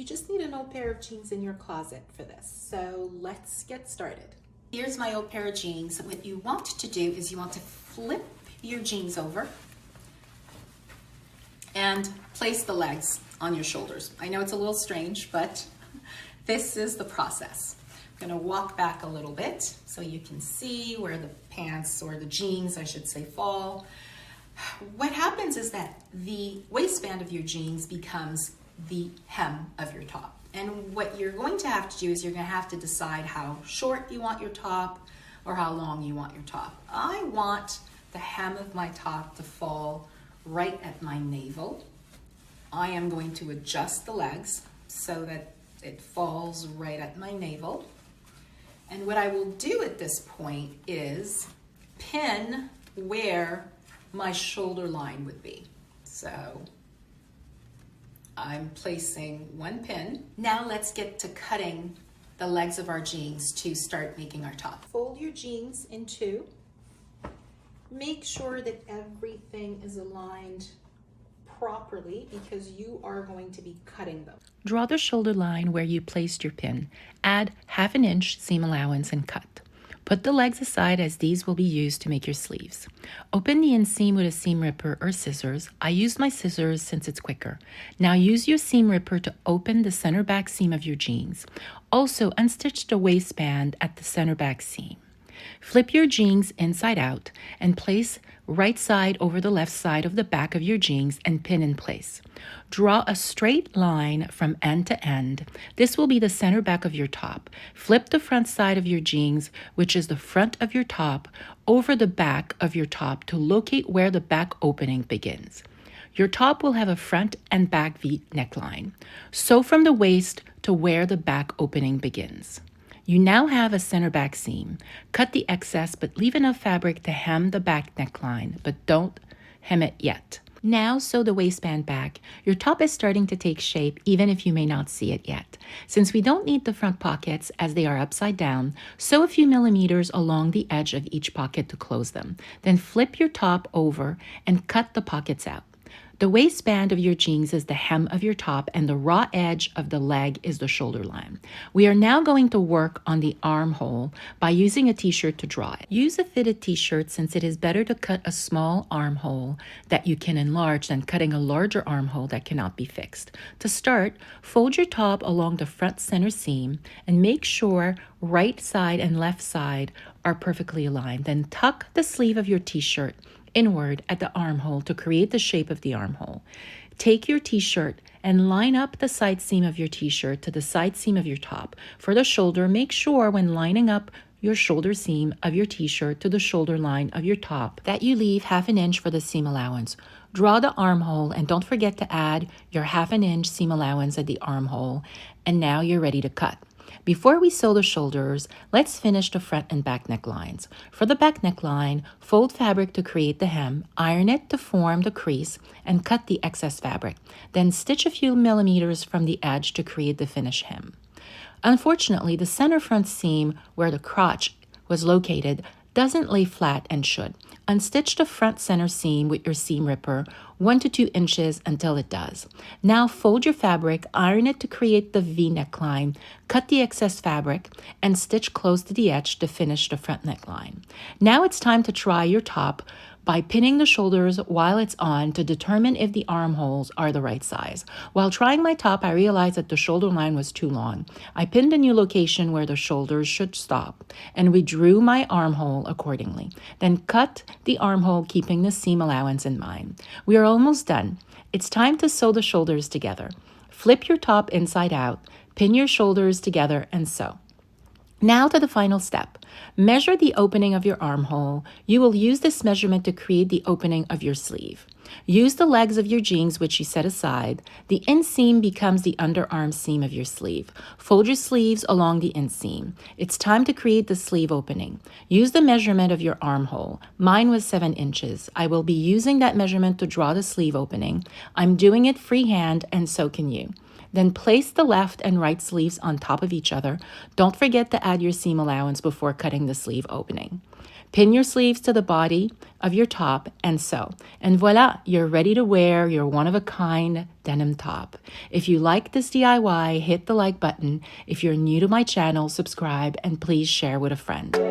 you just need an old pair of jeans in your closet for this. So let's get started. Here's my old pair of jeans. What you want to do is you want to flip your jeans over and place the legs on your shoulders. I know it's a little strange, but this is the process. I'm gonna walk back a little bit so you can see where the pants, or the jeans, I should say, fall. What happens is that the waistband of your jeans becomes the hem of your top. And what you're going to have to do is you're going to have to decide how short you want your top or how long you want your top. I want the hem of my top to fall right at my navel. I am going to adjust the legs so that it falls right at my navel. And what I will do at this point is pin where my shoulder line would be. So I'm placing one pin. Now let's get to cutting the legs of our jeans to start making our top. Fold your jeans in two. Make sure that everything is aligned properly because you are going to be cutting them. Draw the shoulder line where you placed your pin. Add 1/2 inch seam allowance and cut. Put the legs aside as these will be used to make your sleeves. Open the inseam with a seam ripper or scissors. I used my scissors since it's quicker. Now use your seam ripper to open the center back seam of your jeans. Also unstitch the waistband at the center back seam. Flip your jeans inside out and place right side over the left side of the back of your jeans and pin in place. Draw a straight line from end to end. This will be the center back of your top. Flip the front side of your jeans, which is the front of your top, over the back of your top to locate where the back opening begins. Your top will have a front and back V neckline. Sew from the waist to where the back opening begins. You now have a center back seam. Cut the excess, but leave enough fabric to hem the back neckline, but don't hem it yet. Now sew the waistband back. Your top is starting to take shape even if you may not see it yet. Since we don't need the front pockets as they are upside down, sew a few millimeters along the edge of each pocket to close them. Then flip your top over and cut the pockets out. The waistband of your jeans is the hem of your top and the raw edge of the leg is the shoulder line. We are now going to work on the armhole by using a t-shirt to draw it. Use a fitted t-shirt since it is better to cut a small armhole that you can enlarge than cutting a larger armhole that cannot be fixed. To start, fold your top along the front center seam and make sure right side and left side are perfectly aligned. Then tuck the sleeve of your t-shirt inward at the armhole to create the shape of the armhole. Take your t-shirt and line up the side seam of your t-shirt to the side seam of your top. For the shoulder, make sure when lining up your shoulder seam of your t-shirt to the shoulder line of your top that you leave 1/2 inch for the seam allowance. Draw the armhole and don't forget to add your 1/2 inch seam allowance at the armhole. And now you're ready to cut. Before we sew the shoulders, let's finish the front and back necklines. For the back neckline, fold fabric to create the hem, iron it to form the crease, and cut the excess fabric. Then stitch a few millimeters from the edge to create the finished hem. Unfortunately, the center front seam where the crotch was located doesn't lay flat and should. Unstitch the front center seam with your seam ripper 1 to 2 inches until it does. Now fold your fabric, iron it to create the V neckline, cut the excess fabric, and stitch close to the edge to finish the front neckline. Now it's time to try your top by pinning the shoulders while it's on to determine if the armholes are the right size. While trying my top, I realized that the shoulder line was too long. I pinned a new location where the shoulders should stop and withdrew my armhole accordingly. Then cut the armhole keeping the seam allowance in mind. We are almost done. It's time to sew the shoulders together. Flip your top inside out, pin your shoulders together and sew. Now to the final step. Measure the opening of your armhole. You will use this measurement to create the opening of your sleeve. Use the legs of your jeans, which you set aside. The inseam becomes the underarm seam of your sleeve. Fold your sleeves along the inseam. It's time to create the sleeve opening. Use the measurement of your armhole. Mine was 7 inches. I will be using that measurement to draw the sleeve opening. I'm doing it freehand and so can you. Then place the left and right sleeves on top of each other. Don't forget to add your seam allowance before cutting the sleeve opening. Pin your sleeves to the body of your top and sew. And voila, you're ready to wear your one-of-a-kind denim top. If you like this DIY, hit the like button. If you're new to my channel, subscribe and please share with a friend.